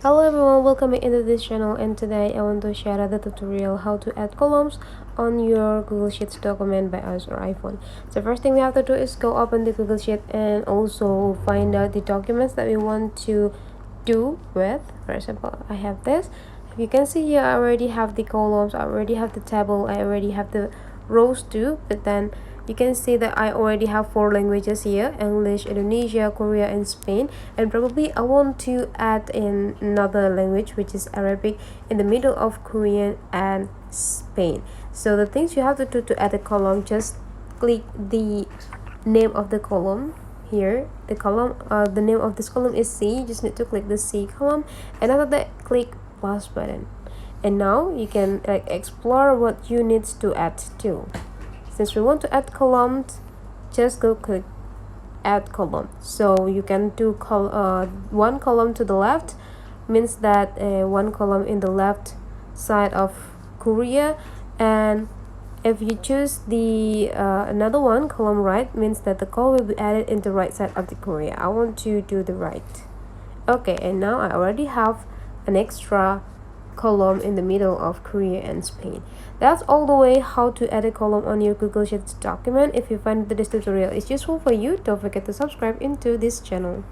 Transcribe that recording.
Hello everyone, welcome into this channel, and today I want to share the tutorial how to add columns on your Google Sheets document by iOS or iPhone. So first thing we have to do is go open the Google Sheet and also find out the documents that we want to do with. For example, I have this. If you can see here, I already have the columns, I already have the table, I already have the rows too, but then you can see that I already have 4 languages here: English, Indonesia, Korea, and Spain. And probably I want to add in another language, which is Arabic, in the middle of Korean and Spain. So the things you have to do to add a column, just click the name of the column here. The name of this column is C. You just need to click the C column, and after that click plus button. And now you can explore what you need to add to. Since we want to add columns, just go click add column. So you can do one column to the left, means that one column in the left side of Korea, and if you choose the another one column right, means that the column will be added in the right side of the Korea. I want to do the right. Okay, and now I already have an extra column in the middle of Korea and Spain. That's all the way how to add a column on your Google Sheets document. If you find that this tutorial is useful for you, don't forget to subscribe into this channel.